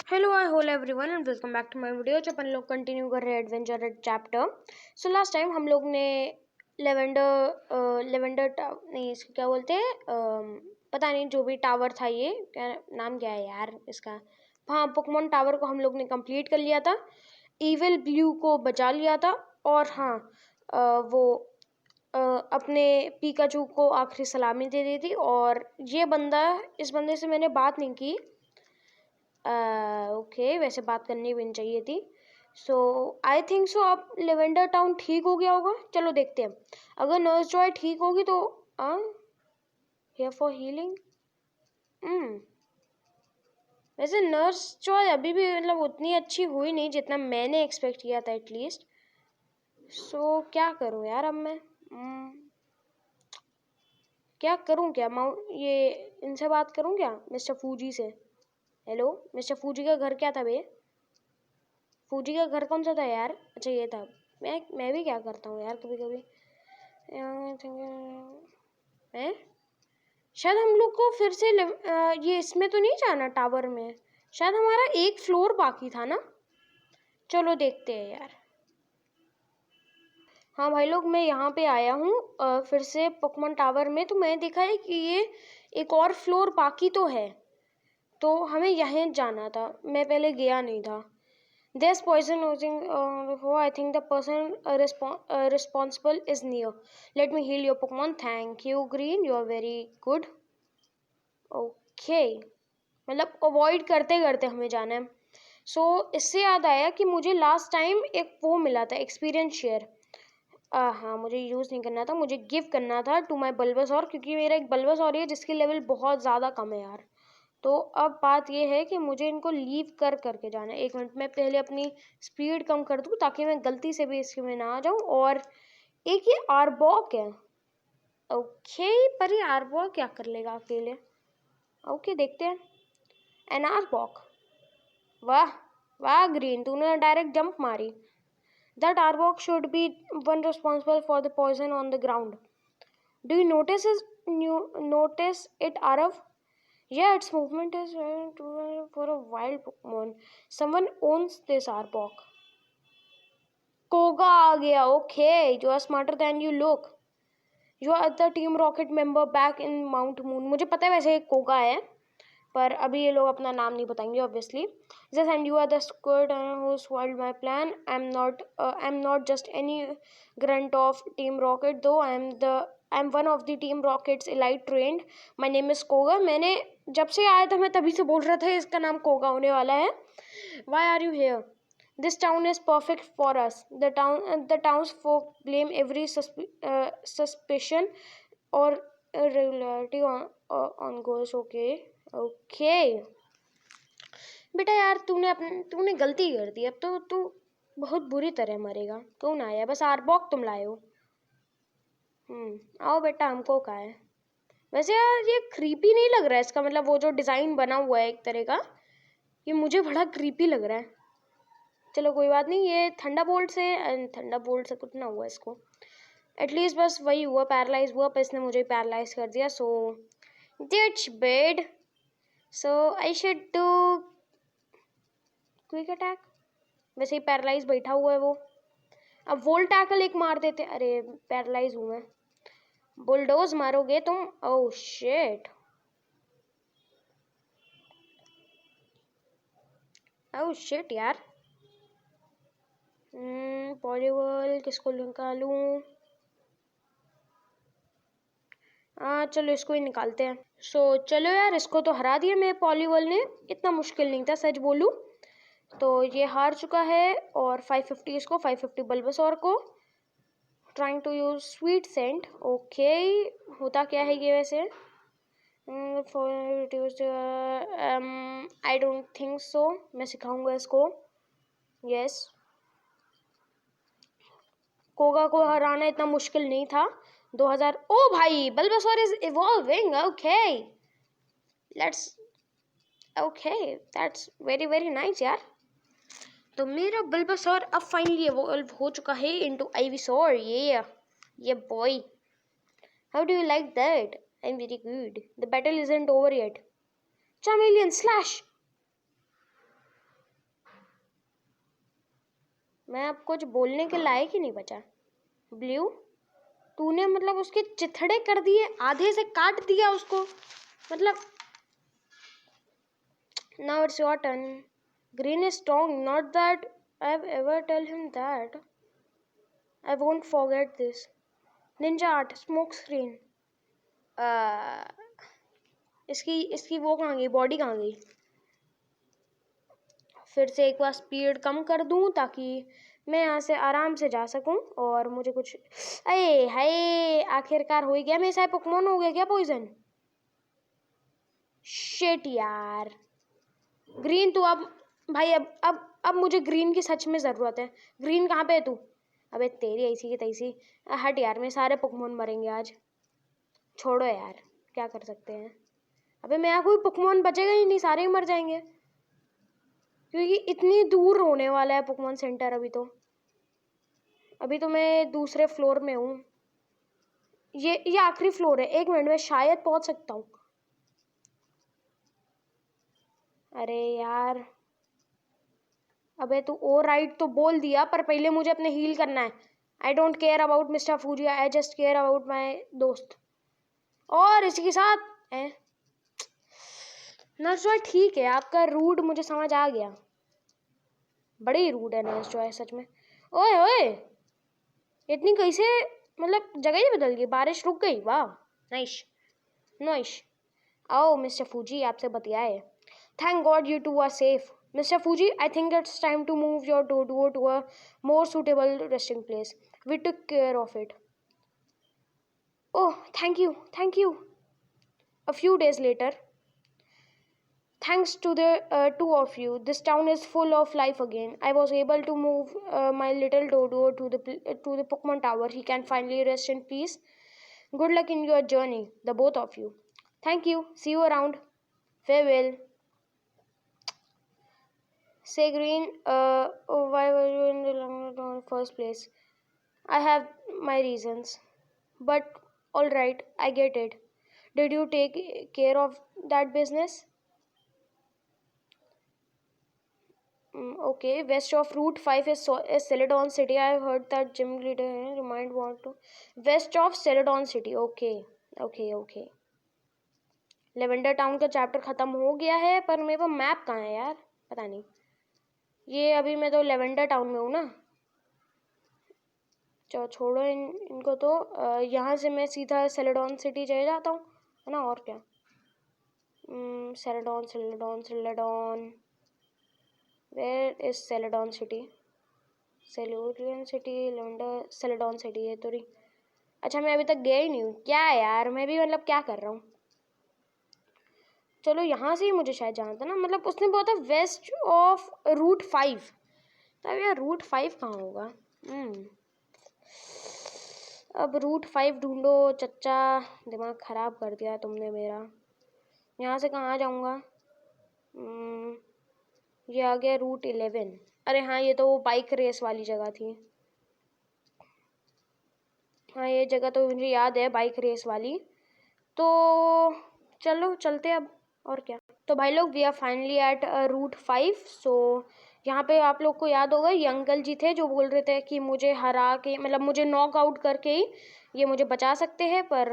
Hello I whole everyone and welcome back to my video. जो अपन लोग continue कर रहे हैं adventure chapter. So last time हम लोग ने लेवेंडर नहीं, इसको क्या बोलते हैं, पता नहीं, जो भी टावर था, ये क्या नाम क्या है यार इसका। हाँ, पोकेमॉन टावर को हम लोग ने कंप्लीट कर लिया था, इविल ब्लू को बचा लिया था, और हाँ वो अपने पिकाचू को आखिरी सलामी दे दी थी। और ये बंदा, इस बंदे से मैंने बात नहीं की। ओके, वैसे बात करनी भी नहीं चाहिए थी। सो आई थिंक सो अब लेवेंडर टाउन ठीक हो गया होगा। चलो देखते हैं। अगर नर्स जॉय ठीक होगी तो हेयर फॉर हीलिंग। वैसे नर्स जॉय अभी भी मतलब उतनी अच्छी हुई नहीं जितना मैंने एक्सपेक्ट किया था एटलीस्ट। सो क्या करूँ यार अब मैं, क्या करूँ, क्या ये इनसे बात करूँ क्या, मिस्टर फूजी से। हेलो मिस्टर फूजी का घर क्या था बे? फूजी का घर कौन सा था यार? अच्छा ये था। मैं भी क्या करता हूँ यार कभी कभी। हैं, शायद हम लोग को फिर से ये इसमें तो नहीं जाना, टावर में। शायद हमारा एक फ्लोर बाकी था ना। चलो देखते हैं यार। हाँ भाई लोग, मैं यहाँ पे आया हूँ फिर से पोकेमॉन टावर में। तो मैंने देखा है कि ये एक और फ्लोर बाकी तो है, तो हमें यहीं जाना था। मैं पहले गया नहीं था। There's poison oozing. I think the person responsible is near. Let me heal your Pokemon. Thank you, Green. You are very good. Okay. मतलब अवॉइड करते करते हमें जाना है। इससे याद आया कि मुझे लास्ट टाइम एक वो मिला था, एक्सपीरियंस शेयर। हाँ, मुझे यूज़ नहीं करना था, मुझे गिव करना था टू माई बल्बासौर, क्योंकि मेरा एक बल्बासौर है जिसकी लेवल बहुत ज़्यादा कम है यार। तो अब बात ये है कि मुझे इनको लीव करके जाना है। 1 मिनट में पहले अपनी स्पीड कम कर दूँ ताकि मैं गलती से भी इसमें ना आ जाऊँ। और एक ये आर्बॉक है। ओके, पर ये आर्बॉक क्या कर लेगा अकेले? ओके, देखते हैं। एन आर्बॉक, वाह वाह ग्रीन, तूने डायरेक्ट जंप मारी। That Arbok should be one responsible for the poison on the ground. Do you notice it, Arav? Yeah, its movement is for a wild Pokemon. Someone owns this Arbok. Koga आ गया. Okay, you are smarter than you look. You are the Team Rocket member back in Mount Moon. मुझे पता है वैसे एक कोगा है, पर अभी ये लोग अपना नाम नहीं बताएंगे obviously. Yes, and you are the squid who spoiled my plan. I'm not just any grunt of Team Rocket, though I'm one of the Team Rocket's elite trained. My name is Koga. मैंने जब से आया था मैं तभी से बोल रहा था इसका नाम कोगा होने वाला है. Why are you here? This town is perfect for us. The townsfolk blame every suspicion or irregularity on ghosts. Okay. बेटा यार, तूने गलती कर दी। अब तो तू बहुत बुरी तरह मरेगा। कौन आया? बस आर्बॉक तुम लाए हो। आओ बेटा, हमको कहा है। वैसे यार ये क्रीपी नहीं लग रहा है इसका, मतलब वो जो डिज़ाइन बना हुआ है एक तरह का, ये मुझे बड़ा क्रीपी लग रहा है। चलो कोई बात नहीं, ये थंडरबोल्ट से कुछ ना हुआ इसको। एटलीस्ट बस वही हुआ, पैरालाइज हुआ, पर इसने मुझे पैरालाइज कर दिया। So that's bad. So I should do quick attack. वैसे ही पैरालाइज बैठा हुआ है वो। अब वोल्ट टैकल एक मार देते। अरे पैरालाइज हूँ मैं। बुलडोज मारोगे तुम? ओह शिट, ओह शिट यार। पॉलीबॉल किसको निकालूं? चलो इसको ही निकालते हैं। चलो यार, इसको तो हरा दिया मैं पॉलीबॉल ने। इतना मुश्किल नहीं था सच बोलूं तो। ये हार चुका है। और 550 इसको, 550 बल्बासौर को। Trying to use sweet scent. Okay, होता क्या है ये वैसे? I don't think so. मैं सिखाऊंगा इसको। यस, कोगा को हराना इतना मुश्किल नहीं था। 2000। ओ भाई, Bulbasaur is evolving. Okay, let's okay, that's very very nice यार। तो मेरा बल्बासौर अब फाइनली इवॉल्व हो चुका है इनटू आइवीसौर। ये boy, how do you like that? I am very good. The battle isn't over yet. Charmeleon slash. मैं अब कुछ बोलने के लायक ही नहीं बचा। ब्लू, तूने मतलब उसके चिथड़े कर दिए, आधे से काट दिया उसको, मतलब। Now it's your turn. Green is strong, not that I have ever tell him that. I won't forget this. Ninja art, smoke screen. इसकी इसकी वो कहाँ गई, बॉडी कहाँ गई? फिर से एक बार स्पीड कम कर दूं ताकि मैं यहाँ से आराम से जा सकूं और मुझे कुछ। अरे हाय, आखिरकार हो ही गया। मेरे साथ पोकेमोन हो गया क्या पॉइजन? शिट यार। ग्रीन तू अब, भाई अब मुझे ग्रीन की सच में ज़रूरत है। ग्रीन कहाँ पे है तू? अबे तेरी ऐसी की तैसी। हट यार, मेरे सारे पोकेमोन मरेंगे आज। छोड़ो यार, क्या कर सकते हैं। अबे मेरा कोई पोकेमोन बचेगा ही नहीं, सारे ही मर जाएंगे, क्योंकि इतनी दूर होने वाला है पोकेमोन सेंटर। अभी तो मैं दूसरे फ्लोर में हूँ। ये आखिरी फ्लोर है। 1 मिनट में शायद पहुंच सकता हूँ। अरे यार, अबे तू ओ राइट तो बोल दिया, पर पहले मुझे अपने हील करना है। I don't care about mister Fuji, I just care about my दोस्त। और इसके साथ नर्स जॉय ठीक है, आपका रूड मुझे समझ आ गया। बड़े ही रूड है नर्स जॉय सच में। ओए ओए, इतनी कैसे, मतलब जगह ही बदल गई, बारिश रुक गई। वाह, नाइस नाइस। आओ मिस्टर फूजी, आपसे बतियाए। Thank god you two are safe. Mr. Fuji, I think it's time to move your Doduo to a more suitable resting place. We took care of it. Oh, thank you. A few days later, thanks to the two of you, this town is full of life again. I was able to move my little Doduo to the Pokemon Tower. He can finally rest in peace. Good luck in your journey, the both of you. Thank you. See you around. Farewell. Say Green, why were you in the first place? I have my reasons. But alright, I get it. Did you take care of that business? Okay, west of Route 5 is Celadon City. I heard that gym leader remind want to. West of Celadon City. Okay. Lavender town का chapter ख़त्म हो गया है, पर मेरे पास map कहाँ है यार, पता नहीं। ये अभी मैं तो लेवेंडर टाउन में हूँ ना। चलो छोड़ो इनको तो। यहाँ से मैं सीधा सेलेडॉन सिटी चले जाता हूँ, है ना, और क्या। Celadon where is Celadon city? Cerulean city, lavender, Celadon city है तो रही। अच्छा, मैं अभी तक गया ही नहीं हूँ क्या यार, मैं भी मतलब क्या कर रहा हूँ। चलो यहाँ से ही मुझे शायद जाना था ना, मतलब उसने बोला था वेस्ट ऑफ रूट 5। तब यार रूट 5 कहाँ होगा? अब रूट 5 ढूंढो चच्चा, दिमाग ख़राब कर दिया तुमने मेरा। यहाँ से कहाँ जाऊँगा? ये आ गया रूट 11। अरे हाँ, ये तो वो बाइक रेस वाली जगह थी। हाँ, ये जगह तो मुझे याद है, बाइक रेस वाली। तो चलो चलते अब, और क्या। तो भाई लोग, we are finally at route 5। So यहाँ पे आप लोग को याद होगा, ये अंकल जी थे जो बोल रहे थे कि मुझे हरा के, मतलब मुझे नॉक आउट करके ही ये मुझे बचा सकते हैं, पर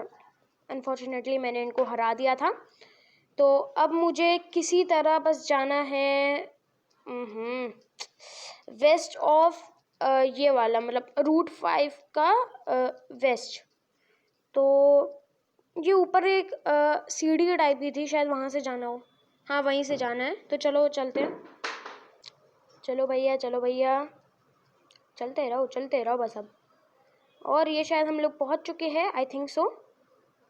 अनफॉर्चुनेटली मैंने इनको हरा दिया था। तो अब मुझे किसी तरह बस जाना है वेस्ट ऑफ ये वाला, मतलब रूट 5 का वेस्ट। तो ये ऊपर एक सीढ़ी टाइप की थी, शायद वहाँ से जाना हो। हाँ, वहीं से जाना है, तो चलो चलते हैं। चलो भैया चलते रहो बस अब। और ये शायद हम लोग पहुँच चुके हैं, आई थिंक सो।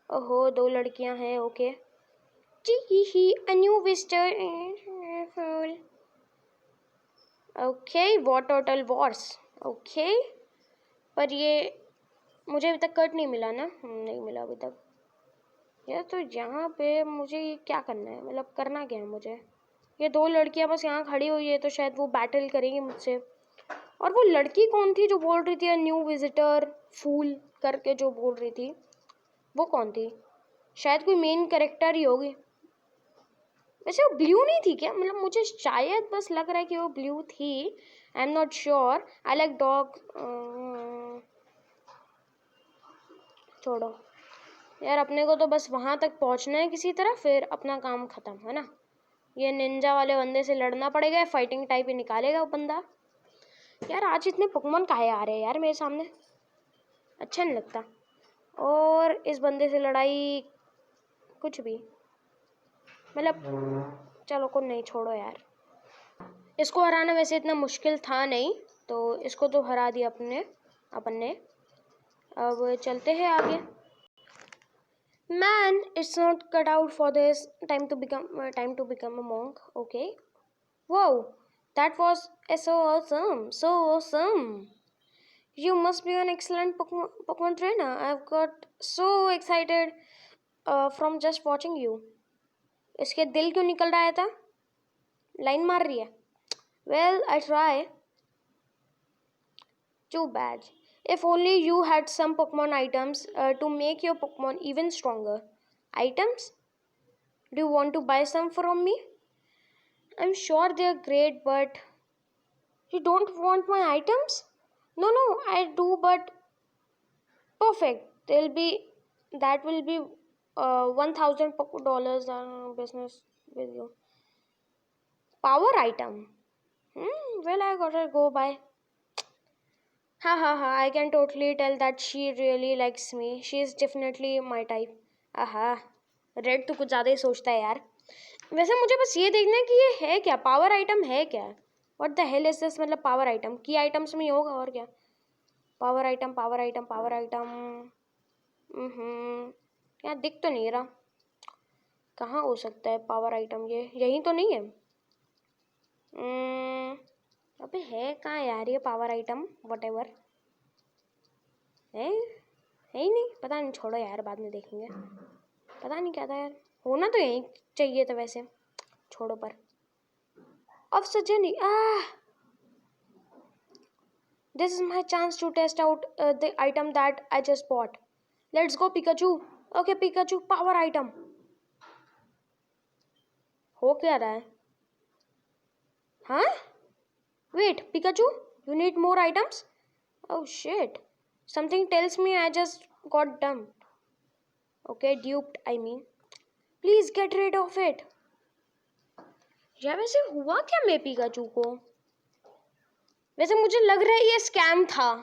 ओहो, 2 लड़कियां हैं, ओके। जी a new visitor. Okay, total wars, okay. पर ये मुझे अभी तक कट नहीं मिला ना? नहीं मिला अभी तक यार। तो यहाँ पे मुझे क्या करना है, मतलब करना क्या है मुझे? ये 2 लड़कियाँ बस यहाँ खड़ी हुई है, तो शायद वो बैटल करेंगी मुझसे। और वो लड़की कौन थी जो बोल रही थी न्यू विजिटर फूल करके, जो बोल रही थी वो कौन थी? शायद कोई मेन कैरेक्टर ही होगी। वैसे वो ब्लू नहीं थी क्या? मतलब मुझे शायद बस लग रहा है कि वो ब्लू थी। I am not sure. I like dog. छोड़ो यार, अपने को तो बस वहाँ तक पहुँचना है किसी तरह, फिर अपना काम ख़त्म, है ना। ये निंजा वाले बंदे से लड़ना पड़ेगा, फाइटिंग टाइप ही निकालेगा वो बंदा। यार आज इतने पोकेमॉन काहे आ रहे हैं यार मेरे सामने, अच्छा नहीं लगता। और इस बंदे से लड़ाई कुछ भी, मतलब चलो को नहीं, छोड़ो यार। इसको हराना वैसे इतना मुश्किल था नहीं, तो इसको तो हरा दिया अपन ने। अब चलते हैं आगे। Man, it's not cut out for this. Time to become a monk. Okay. Wow, that was so awesome. So awesome. You must be an excellent Pokemon trainer. I've got so excited from just watching you. इसके दिल क्यों निकल रहा है था? Line मार रही है। Well, I try. Too bad. If only you had some Pokemon items to make your Pokemon even stronger. Items? Do you want to buy some from me? I'm sure they're great, but you don't want my items? No, I do, but perfect. That will be $1,000 business with you. Power item. Well, I gotta go buy. Ha, I can totally tell that she really likes me. She is definitely my type. आहा, red तो कुछ ज़्यादा ही सोचता है यार। वैसे मुझे बस ये देखना है कि ये है क्या, पावर आइटम है क्या? What the hell is this? मतलब पावर आइटम की आइटम्स में ही होगा और क्या? पावर आइटम यार दिख तो नहीं रहा, कहाँ हो सकता है पावर आइटम? ये यहीं तो नहीं है। अबे है कहाँ यार ये पावर आइटम? व्हाटएवर है ही नहीं, पता नहीं, छोड़ो यार, बाद में देखेंगे। पता नहीं क्या था यार, होना तो यहीं चाहिए था वैसे, छोड़ो। पर अब सजनी, this is my chance to test out the item that I just bought. Let's go Pikachu. Okay Pikachu, power item. हो क्या रहा है? हाँ? Wait Pikachu, you need more items? Oh shit, something tells me I just got dumped. Okay, duped I mean. Please get rid of it. यार वैसे हुआ क्या मैं पिकाचू को? वैसे मुझे लग रहा है ये स्कैम था,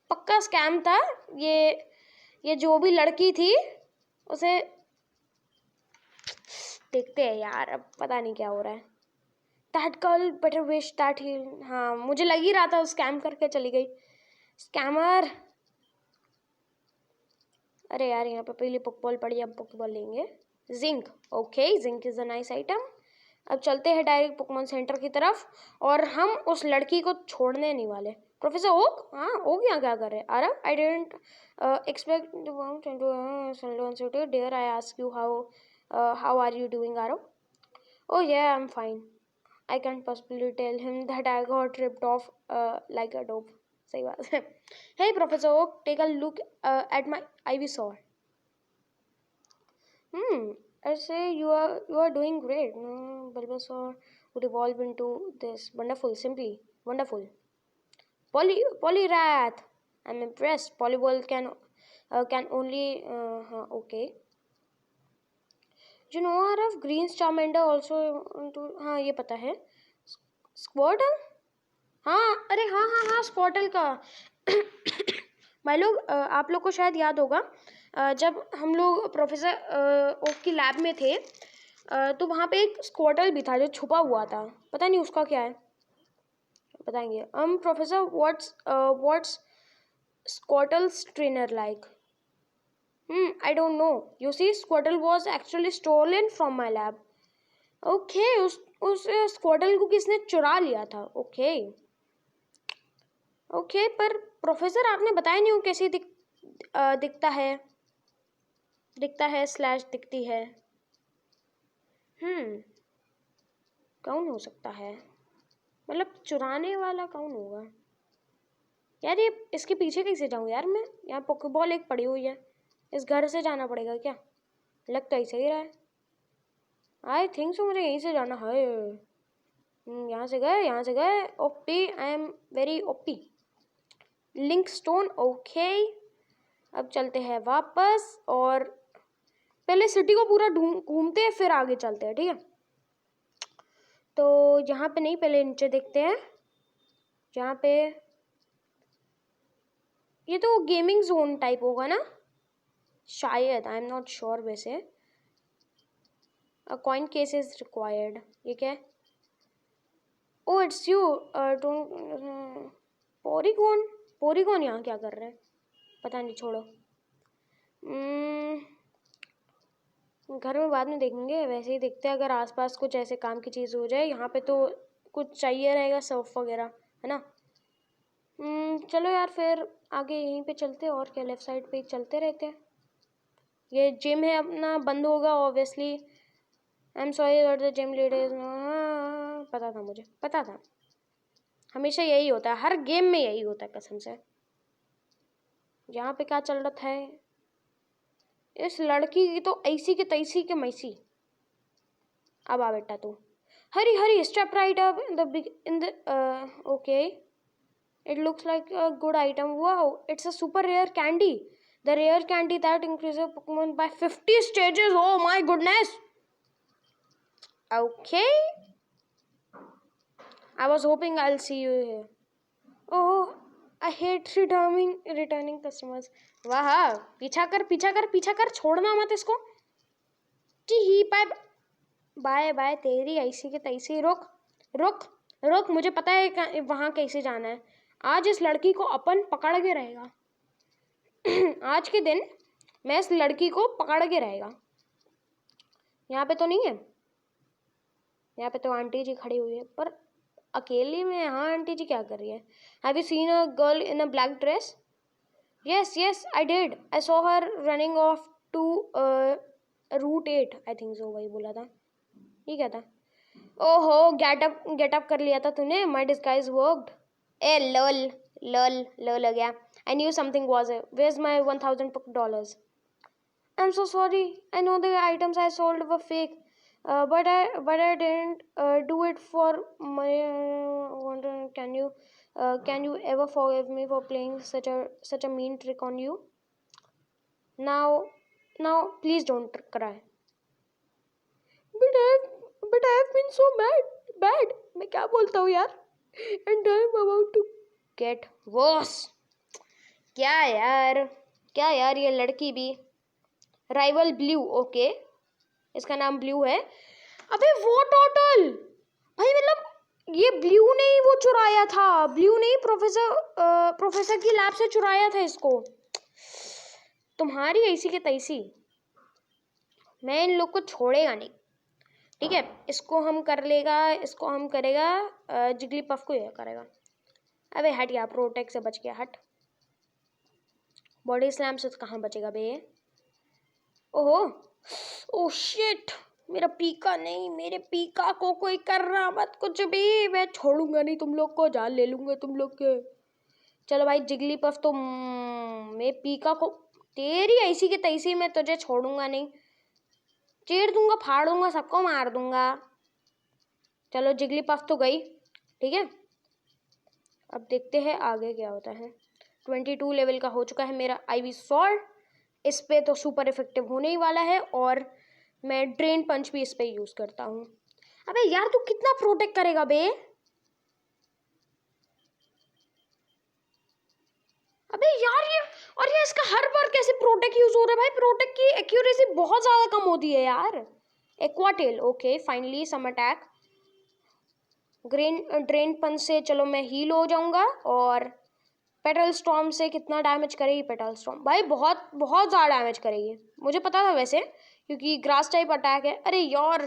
पक्का स्कैम था। ये जो भी लड़की थी उसे देखते हैं यार, अब पता नहीं क्या हो रहा है। That girl better wish that he, हाँ मुझे लग ही रहा था स्कैम करके चली गई, स्कैमर। अरे यार यहाँ पे पहले पोकेबॉल पड़ी, अब पोकेबॉल लेंगे। Zinc, okay zinc is a nice item. अब चलते हैं डायरेक्ट पोकेमॉन सेंटर की तरफ, और हम उस लड़की को छोड़ने नहीं वाले। प्रोफेसर ओक, हाँ ओक यहाँ क्या कर रहे? Aarav, I didn't expect dare I ask you how are you doing Aarav? Oh yeah I am fine. I can't possibly tell him that I got tripped off like a dog. सही बात है। Hey professor Oak, take a look at my Ivysaur. I say you are doing great. Bulbasaur would evolve into this wonderful, simply wonderful. Poliwrath. I'm impressed. Polyball can only okay. You know, Araf, Green's Charmander also into, हाँ ये पता है। Squirtle? हाँ अरे हाँ Squirtle का। भाई लोग, आप लोग को शायद याद होगा, जब हम लोग प्रोफेसर ओक की लैब में थे, तो वहाँ पे एक स्क्वार्टल भी था जो छुपा हुआ था, पता नहीं उसका क्या है, बताएंगे। Professor what's Squirtle's trainer like? I don't know, you see Squirtle was actually stolen from my lab. Okay, उस स्क्वार्टल को किसने चुरा लिया था? ओके पर प्रोफेसर आपने बताया नहीं वो कैसे दिखता है स्लैश दिखती है। कौन हो सकता है? मतलब चुराने वाला कौन होगा यार? ये इसके पीछे कैसे जाऊँ यार मैं? यहाँ पोकेबॉल एक पड़ी हुई है, इस घर से जाना पड़ेगा क्या? लग तो ऐसे ही रहा है। आई थिंक सो मुझे यहीं से जाना है। यहाँ से गए। OP, I am very OP. Link stone, okay. अब चलते हैं वापस और पहले सिटी को पूरा घूमते हैं फिर आगे चलते हैं, ठीक है। तो यहाँ पे नहीं, पहले नीचे देखते हैं। यहाँ पे ये तो गेमिंग जोन टाइप होगा ना शायद, आई एम नॉट श्योर। वैसे a coin case is required, ये क्या है? Oh it's you. पोरीगोन यहाँ क्या कर रहे हैं पता नहीं, छोड़ो। घर में बाद में देखेंगे, वैसे ही देखते हैं अगर आसपास कुछ ऐसे काम की चीज़ हो जाए। यहाँ पे तो कुछ चाहिए रहेगा, सर्फ वगैरह, है ना। चलो यार फिर आगे यहीं पे चलते हैं, और क्या, लेफ्ट साइड पे चलते रहते हैं। ये जिम है अपना, बंद होगा obviously. I am sorry for the gym leaders. पता था, मुझे पता था, हमेशा यही होता है, हर गेम में यही होता है कसम से। यहाँ पे क्या चल रहा है? इस लड़की की तो ऐसी के तैसी के मैसी। अब आ बेटा तू। Hurry step right up in the okay. It looks like a good item. Wow, it's a super rare candy. The rare candy that increases Pokemon by 50 stages. Oh my goodness. Okay. I was hoping I'll see you here. Oh, I hate returning customers. वाह, पीछा कर, छोड़ना मत इसको। ही bye bye तेरी ऐसी के तैसी। रुक, मुझे पता है वहाँ कैसे जाना है। आज इस लड़की को अपन पकड़ के रहेगा। आज के दिन मैं इस लड़की को पकड़ के रहेगा। यहाँ पे तो नहीं है, यहाँ पे तो आंटी जी खड़ी हुई है, पर अकेली में यहाँ आंटी जी क्या कर रही है? Have you seen a girl in a black dress? Yes I did. I saw her running off to route 8, I think so, वही बोला था। ये क्या था? ओहो, गेट अप कर लिया था तूने। माई डिस्गाइज वर्कड। ए लॉल हो गया। I knew something was it. Where's my $1,000? I'm so sorry. I know the items I sold were fake, but I didn't do it for my. Can you ever forgive me for playing such a mean trick on you? Now, please don't cry. But I've been so bad. मैं क्या बोलता हूँ यार? And I'm about to get worse. क्या यार ये लड़की भी। राइवल ब्लू, ओके, इसका नाम ब्लू है। अबे वो टोटल भाई, मतलब ये ब्लू ने ही वो चुराया था। ब्लू ने ही प्रोफेसर की लैब से चुराया था इसको। तुम्हारी ऐसी के तैसी, मैं इन लोग को छोड़ेगा नहीं, ठीक है। इसको हम करेगा जिगली पफ को ये करेगा। अबे हट यार, प्रोटेक्ट से बच गया, हट। बॉडी स्लैम से कहाँ बचेगा बे? ओहो, ओ शिट, मेरा पीका नहीं, मेरे पीका को कोई कर रहा मत कुछ भी। मैं छोड़ूंगा नहीं तुम लोग को, जान ले लूंगा तुम लोग के। चलो भाई जिगली पफ, तो मैं पीका को, तेरी ऐसी के तैसी मैं तुझे छोड़ूंगा नहीं। चीर दूंगा, फाड़ दूंगा, सबको मार दूंगा। चलो जिगली पफ तो गई, ठीक है। अब देखते हैं आगे क्या होता है। 22 लेवल का हो चुका है मेरा आईवी स्वॉर्ड। इस पे तो सुपर इफेक्टिव होने ही वाला है, और मैं ड्रेन पंच भी इस पे यूज करता हूँ। अबे यार तू कितना प्रोटेक्ट करेगा बे? अबे यार ये इसका हर बार कैसे प्रोटेक्ट यूज हो रहा है भाई? प्रोटेक्ट की एक्यूरेसी बहुत ज्यादा कम होती है यार। Aquatail, okay, finally some attack. Drain punch से चलो मैं हील हो जाऊंगा। और पेटल स्टॉर्म से कितना डैमेज करेगी पेटल स्टॉर्म? भाई बहुत बहुत ज़्यादा डैमेज करेगी, मुझे पता था वैसे, क्योंकि ग्रास टाइप अटैक है। अरे यार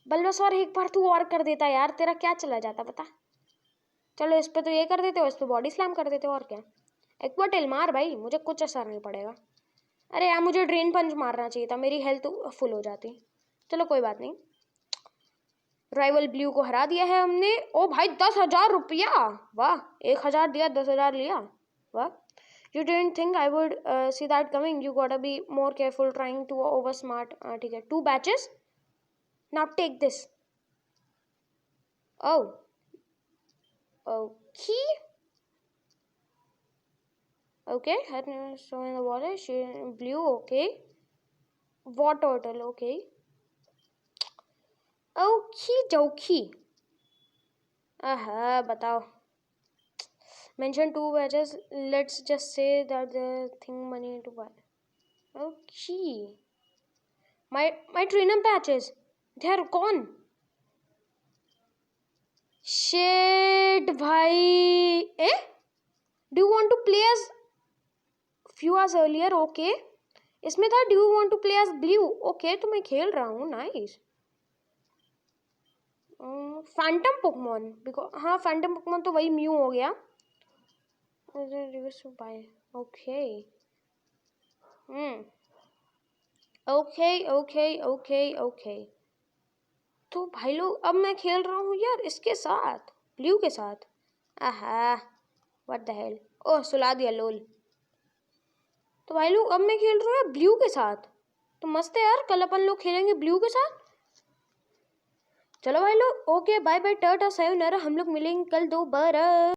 बल्बासौर, एक बार तू और कर देता यार, तेरा क्या चला जाता पता। चलो इस पे तो ये कर देते हो, इस पे बॉडी स्लैम कर देते हो, और क्या। एक्वाटेल मार भाई, मुझे कुछ असर नहीं पड़ेगा। अरे यार मुझे ड्रेन पंच मारना चाहिए था, मेरी हेल्थ फुल हो जाती। चलो कोई बात नहीं, राइवल ब्लू को हरा दिया है हमने। ओ भाई 10,000 रुपया, वाह। 1,000 दिया, 10,000 लिया, वाह। You didn't think I would see that coming. You gotta be more careful trying to over smart. ठीक है, 2 batches. Now take this. Oh. Okay. Okay. Her name is so in the water. She blue. Okay. Water turtle. Okay. Okie dokie. बताओ. Mention 2 wedges. Let's just say that the thing money to buy. Okay. My trinum patches. They are gone. Shit, bhai. Eh? Do you want to play as few hours earlier? Okay. इसमें था do you want to play as blue? Okay, तो मैं खेल रहा हूँ. Nice. Phantom Pokemon. Because हाँ Phantom Pokemon तो वही Mew हो गया. Okay. Okay. तो भाई लोग अब मैं खेल रहा हूँ यार इसके साथ ब्लू के साथ. What the hell. ओह सुला दिया लोल. तो भाई लोग अब मैं खेल रहा हूँ ब्लू के साथ. तो मस्त है यार. कल अपन लोग खेलेंगे ब्लू के साथ. चलो भाई लोग. ओके बाय बाय टाटा सायोनारा. हम लोग मिलेंगे कल दोबारा.